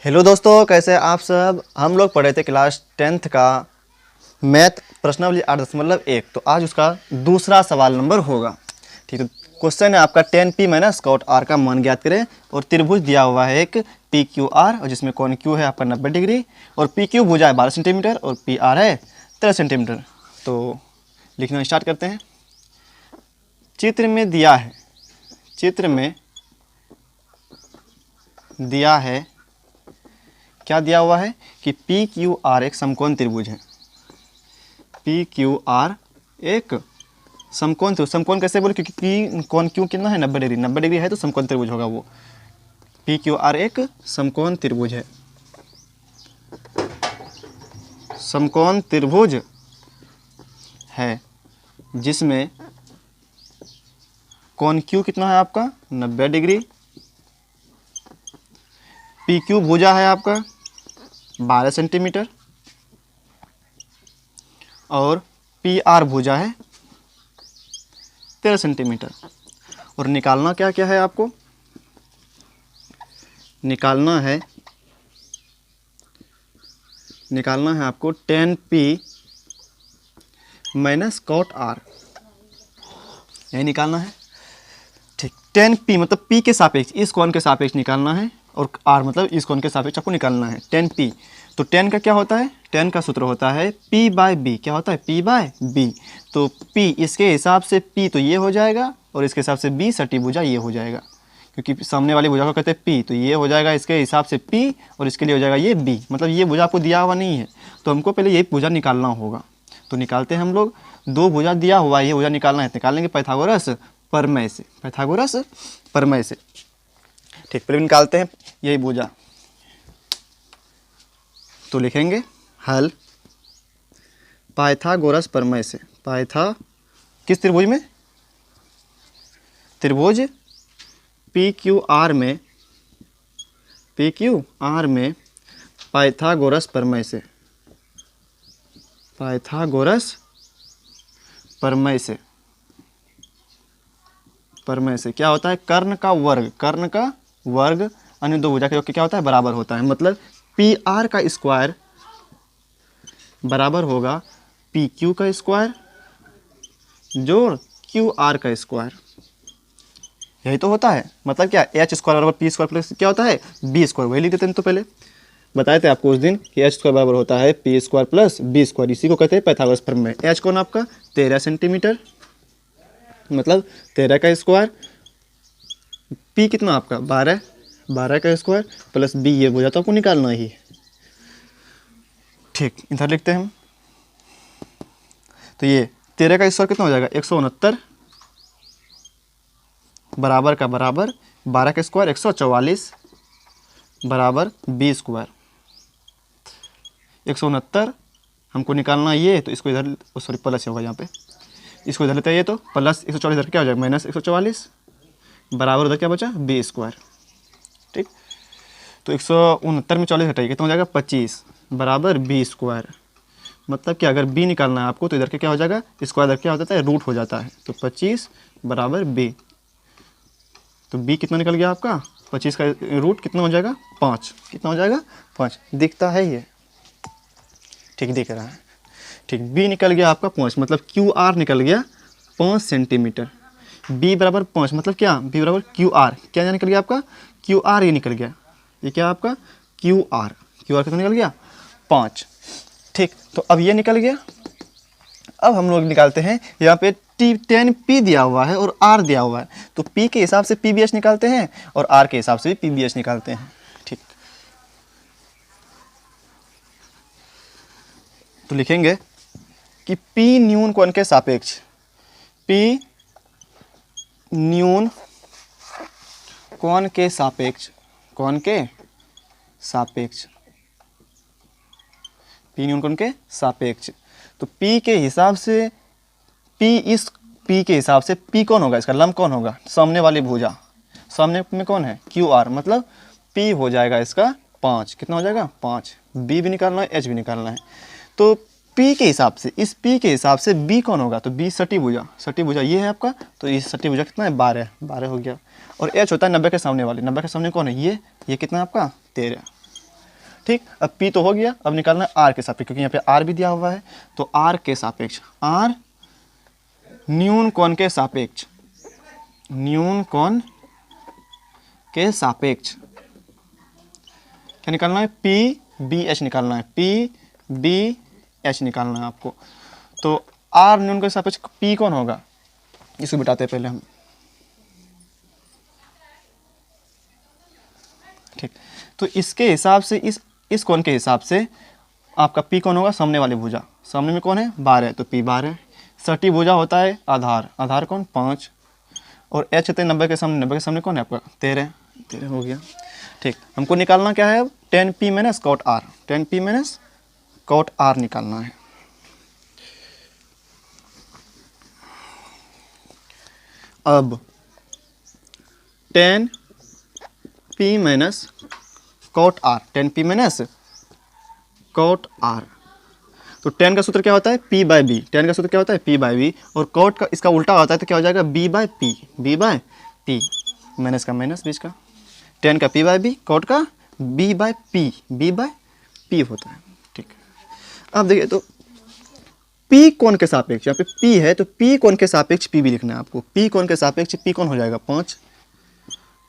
Hello दोस्तों, कैसे हैं आप सब। हम लोग पढ़े थे क्लास 10th का मैथ प्रश्नावली 8.1। तो आज उसका दूसरा सवाल नंबर होगा। ठीक है, क्वेश्चन है आपका 10p माइनस कॉट r का मान ज्ञात करें। और त्रिभुज दिया हुआ है एक PQR, और जिसमें कौन Q है आपका 90 डिग्री, और PQ भुजा है 12 सेंटीमीटर, और PR है 13 सेंटीमीटर। तो लिखना स्टार्ट करते हैं। चित्र में दिया है क्या दिया हुआ है कि PQR एक समकोण त्रिभुज है। PQR एक समकोण त्रिभुज। समकोण कैसे बोले, क्योंकि P कोण Q कितना है 90 डिग्री। 90 डिग्री है तो समकोण त्रिभुज होगा वो। PQR एक समकोण त्रिभुज है। समकोण त्रिभुज है जिसमें कोण Q कितना है आपका 90 डिग्री। PQ भुजा है आपका 12 सेंटीमीटर, और PR भुजा है 13 सेंटीमीटर। और निकालना क्या क्या है आपको, निकालना है आपको 10p माइनस कॉट r, यही निकालना है। ठीक, 10p मतलब p के सापेक्ष, इस कोण के सापेक्ष निकालना है, और r मतलब इस कोण के सापेक्ष आपको निकालना है। 10p तो 10 का क्या होता है, 10 का सूत्र होता है p बाय b। क्या होता है, p बाय b। तो p इसके हिसाब से p तो ये हो जाएगा, और इसके हिसाब से b सटी भुजा ये हो जाएगा, क्योंकि सामने वाली भुजा को कहते हैं p। तो ये हो जाएगा इसके हिसाब से p, और इसके लिए हो जाएगा ये b। मतलब ये भुजा आपको दिया हुआ नहीं है, तो हमको पहले ये भुजा निकालना होगा। तो निकालते हैं हम लोग। दो भुजा दिया हुआ है, ये भुजा निकालना है। निकालेंगे पाइथागोरस प्रमेय से, पाइथागोरस प्रमेय से। ठीक, पहले निकालते हैं यही भुजा। तो लिखेंगे हल पाइथागोरस प्रमेय से। किस त्रिभुज में, त्रिभुज PQR में पाइथागोरस प्रमेय से, पाइथागोरस प्रमेय से क्या होता है, कर्ण का वर्ग अन्य दो भुजा के क्या होता है, बराबर होता है। मतलब PR का स्क्वायर बराबर होगा PQ का स्क्वायर जोड़ QR का स्क्वायर। यही तो होता है। मतलब क्या, H स्क्वायर बराबर P स्क्वायर प्लस क्या होता है B स्क्वायर। वही लिख देते हैं। तो पहले बताए थे आपको उस दिन कि H स्क्वायर बराबर होता है P square plus B square. इसी को कहते हैं पाइथागोरस प्रमेय। H कौन आपका 13 सेंटीमीटर, मतलब 13 का स्क्वायर, P कितना आपका 12 का स्क्वायर प्लस B ये भुजा तो आपको निकालना ही है। ठीक, इधर लिखते हैं हम। तो ये 13 का स्क्वायर कितना हो जाएगा 169, बराबर का बराबर 12 का स्क्वायर 144 बराबर B स्क्वायर। 169 हमको निकालना ये, तो इसको इधर सॉरी प्लस होगा यहाँ पे, इसको इधर लेते हैं। ये तो प्लस 144 इधर क्या हो जाएगा माइनस 144 बराबर उधर क्या बचा B स्क्वायर। ठीक, तो 169 में 40 हटाइए कितना हो जाएगा 25 बराबर B स्क्वायर। मतलब कि अगर B निकालना है आपको तो इधर के क्या हो जाएगा, स्क्वायर इधर क्या हो जाता है रूट हो जाता है। तो 25 बराबर B। तो B कितना निकल गया आपका 25 का रूट कितना हो जाएगा 5। कितना हो जाएगा 5, दिखता है ये। ठीक, दिख रहा है। ठीक, B निकल गया आपका 5, मतलब QR निकल गया 5 सेंटीमीटर। B बराबर 5 मतलब क्या, B बराबर QR। क्या निकल गया आपका QR, ये निकल गया। ये क्या आपका QR कितना निकल गया 5। ठीक, तो अब ये निकल गया। अब हम लोग निकालते हैं यहाँ पे 10p दिया हुआ है और r दिया हुआ है, तो p के हिसाब से PBH निकालते हैं और r के हिसाब से भी PBH निकालते हैं। ठीक, तो लिखेंगे कि p न्यून कोण के सापेक्ष, p न्यून कोण के सापेक्ष, कोण के सापेक्ष, p न्यून कोण के सापेक्ष। तो p के हिसाब से p के हिसाब से p कौन होगा, इसका लंब कौन होगा, सामने वाली भुजा। सामने में कौन है QR, मतलब p हो जाएगा इसका 5। कितना हो जाएगा 5। B भी निकालना है, H भी निकालना है। तो P के हिसाब से, इस P के हिसाब से B कौन होगा, तो B सटी भुजा ये है आपका। तो इस सटी भुजा कितना है 12 हो गया। और H होता है 90 के सामने वाली। 90 के सामने कौन है, ये कितना है आपका 13। ठीक, अब P तो हो गया, अब निकालना है R के सापेक्ष, क्योंकि यहाँ पे R भी दिया हुआ है। तो R के सापेक्ष, R न्यून कोण के सापेक्ष, न्यून कोण के सापेक्ष क्या निकालना है? PBH निकालना है, PBH निकालना है आपको। तो R न्यून के सापेक्ष P कौन होगा, इसको बिठाते हैं पहले हम। ठीक, तो इसके हिसाब से इस कोण के हिसाब से आपका P कौन होगा? सामने वाली भुजा, सामने में कौन है? 12, तो P 12। सटी भुजा होता है आधार, आधार कौन? 5। और H होते हैं 90 के सामने, 90 के सामने कौन है आपका? 13, 13 हो गया। ठीक, हमको निकालना क्या है अब? 10P minus cot R, 10P minus cot R निकालना है। अब 10P minus cot R, 10P minus cot R। तो 10 का सूत्र क्या होता है? P by B. 10 का सूत्र क्या होता है? P by B. और कॉट का इसका उल्टा होता है, तो क्या हो जाएगा? B by P, B by P. Minus का माइनस बीच का, 10 का P बाई बी, कॉट का B by P, B by P होता है। ठीक, अब देखिए तो P कोण के सापेक्ष, यहाँ पे P है तो P कोण के सापेक्ष P भी लिखना है आपको। P कोण के सापेक्ष P कौन हो जाएगा? 5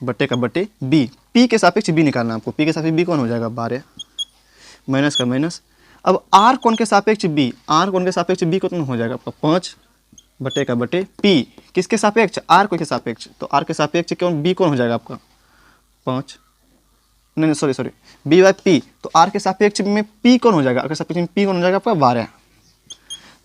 बट्टे का बट्टे B। P के सापेक्ष B निकालना है आपको। P के सापेक्ष B कौन हो जाएगा? 12, माइनस का माइनस। अब R कोण के सापेक्ष B, R कोण के सापेक्ष B कितना हो जाएगा आपका? 5 बट्टे का बट्टे P किसके सापेक्ष? R कोण के सापेक्ष। तो R के सापेक्ष कौन? B कौन हो जाएगा आपका? 5, नहीं सॉरी B बाई P। तो R के सापेक्ष में P कौन हो जाएगा? R के सापेक्ष में P कौन हो जाएगा आपका? 12,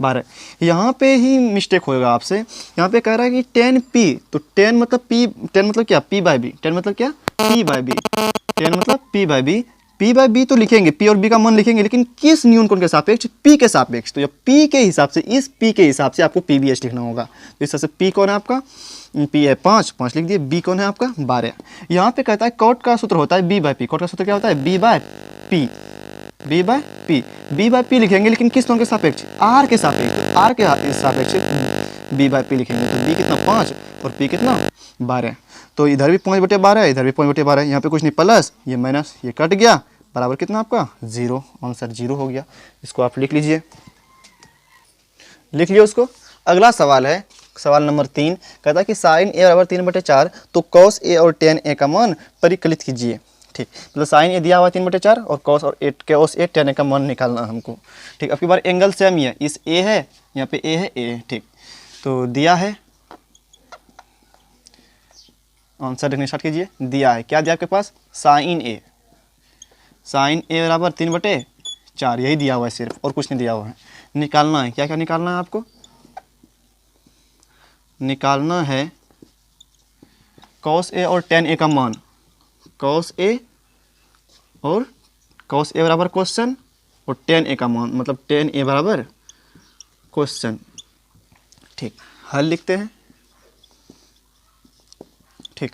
12। यहाँ पे ही मिस्टेक होएगा आपसे, यहाँ पे कह रहा है कि 10P, तो 10 मतलब P, 10 मतलब क्या? P by B. 10 मतलब क्या? P by B. 10 मतलब P by B. P by B तो लिखेंगे, P और B का मान लिखेंगे, लेकिन किस न्यून कोण के सापेक्ष? P के सापेक्ष। तो जब P के हिसाब से, इस P के हिसाब से आपको PBH लिखना होगा। तो इस तरह से P कौन है आपका? P है 5, 5 लिख दिए। B कौन है आपका? 12। यहाँ पे कहता है कॉट का सूत्र होता है B बाई पी। कॉट का सूत्र क्या होता है? B by P, B by P. B by P लिखेंगे, लेकिन किस कोण के सापेक्ष? R के सापेक्ष। R के सापेक्ष B बाई पी लिखेंगे, तो B कितना? 5 और P कितना? 12। तो इधर भी 5 बटे 12, इधर भी 5 बटे 12। यहाँ पे कुछ नहीं, प्लस ये माइनस, ये कट गया, बराबर कितना आपका? 0। आंसर 0 हो गया। इसको आप लिख लीजिए, लिख लियो उसको। अगला सवाल है, सवाल नंबर 3, कहता है कि साइन A बराबर 3/4, तो कॉस A और tan A का मान परिकलित कीजिए। ठीक, मतलब साइन A दिया हुआ है 3/4 और कॉस A tan A का मान निकालना है हमको। ठीक, अब की बार एंगल सेम ही है, इस A है, यहाँ पे A है, A है। ठीक, तो दिया है, आंसर लिखने स्टार्ट कीजिए। दिया है, क्या दिया आपके पास? साइन A, साइन A बराबर 3/4, यही दिया हुआ है सिर्फ, और कुछ नहीं दिया हुआ है। निकालना है, क्या क्या निकालना है आपको? निकालना है cos A और tan A का मान। cos A और cos A बराबर क्वेश्चन और tan A का मान, मतलब tan A बराबर क्वेश्चन। ठीक, हल लिखते हैं। ठीक,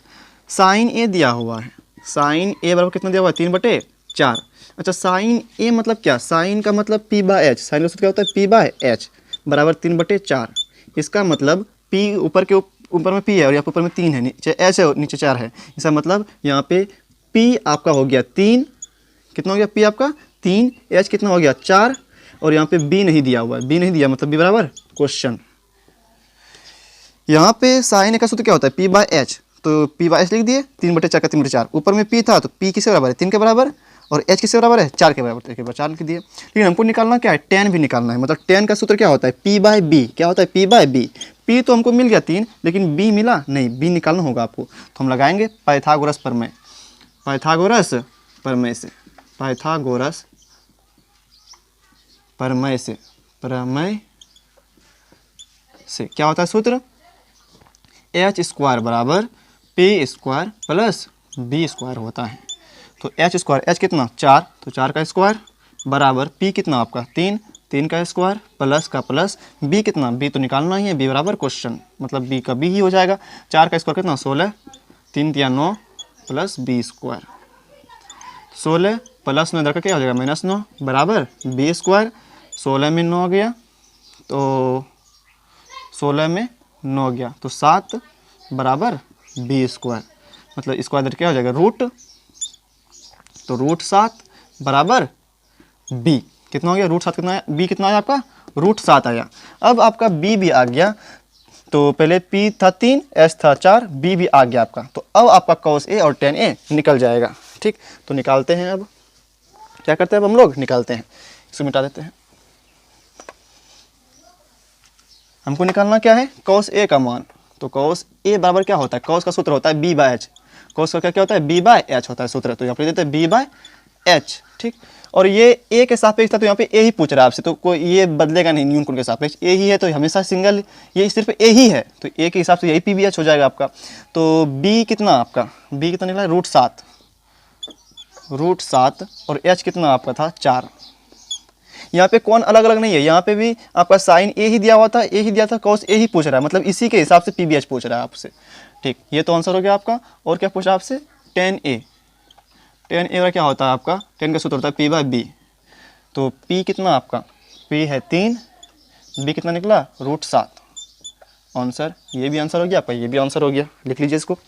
साइन A दिया हुआ है, साइन A बराबर कितना दिया हुआ है? 3/4। अच्छा, साइन A मतलब क्या? साइन का मतलब P बाई H, साइन का सूत्र क्या होता है? P बाई H बराबर 3/4। इसका मतलब P ऊपर में P है और यहाँ पे ऊपर में 3 है, नीचे H है और नीचे 4 है। इसका मतलब यहाँ पे P आपका हो गया 3, कितना हो गया P आपका? 3, H कितना हो गया? 4, और यहाँ पे B नहीं दिया हुआ है, B नहीं दिया मतलब B बराबर क्वेश्चन। यहाँ पे साइन का सूत्र क्या होता है? P बाई H, तो P बाई H लिख दिए, 3/4 का 3/4। ऊपर में P था तो P किसके बराबर है? 3 के बराबर, और H किसके बराबर है? 4 के बराबर, तो 1 के बराबर 4 लिख दिए। लेकिन हमको निकालना क्या है? tan भी निकालना है, मतलब tan का सूत्र क्या होता है? P by B. क्या होता है? P by B. P तो हमको मिल गया 3, लेकिन B मिला नहीं, B निकालना होगा आपको। तो हम लगाएंगे पाइथागोरस प्रमेय, पाइथागोरस प्रमेय से, पाइथागोरस प्रमेय से, प्रमेय से क्या होता है सूत्र? h² बराबर p² प्लस b² होता है। तो h² h कितना? 4, तो 4 का स्क्वायर बराबर p कितना आपका? 3, 3 का स्क्वायर प्लस का प्लस b कितना? b तो निकालना ही है, b बराबर क्वेश्चन, मतलब b का b ही हो जाएगा। 4 का स्क्वायर कितना? 16, 3 × 9 प्लस b²। 16 प्लस 9 इधर का क्या हो जाएगा? -9 बराबर b²। 16 में 9 गया तो 16 में 9 गया तो 7 बराबर b², मतलब स्क्वायर इधर क्या हो जाएगा? रूट, तो √7 बराबर बी। कितना हो गया, रूट 7 कितना आया, बी कितना आया आपका, रूट 7 आया। अब आपका बी भी आ गया, तो पहले पी था 3, एस था 4, बी भी आ गया आपका। तो अब आपका कॉस ए और टेन ए निकल जाएगा। ठीक, तो निकालते हैं। अब क्या करते हैं, अब हम लोग निकालते हैं, इसको मिटा देते हैं। हमको निकालना क्या है, कॉस ए का मान। तो कॉस ए बराबर क्या होता है, कॉस का सूत्र होता है बी बाय एच। कॉस का क्या होता है, बी बाय एच होता है सूत्र। तो यहाँ पे देते हैं बी बाय एच। ठीक, और ये ए के सापेक्ष था, तो यहाँ पे ए ही पूछ रहा है आपसे, तो कोई ये बदलेगा नहीं, न्यून कोण के सापेक्ष ए ही है, तो हमेशा सिंगल, ये सिर्फ ए ही है, तो ए के हिसाब से यही पी बी एच हो जाएगा आपका। तो बी कितना आपका, बी कितना निकला, रूट 7, रूट 7, और एच कितना आपका था 4। यहाँ पे कौन अलग अलग नहीं है, यहाँ पे भी आपका साइन ए ही दिया हुआ था, ए ही दिया था, कॉस ए ही पूछ रहा है, मतलब इसी के हिसाब से पी बी एच पूछ रहा है आपसे। ठीक, ये तो आंसर हो गया आपका। और क्या पूछा आपसे, टेन ए। टेन ए का क्या होता है आपका, टेन का सूत्र होता है पी बाय बी। तो पी कितना आपका, पी है 3, बी कितना निकला, रूट 7। आंसर, ये भी आंसर हो गया आपका, ये भी आंसर हो गया। लिख लीजिए इसको।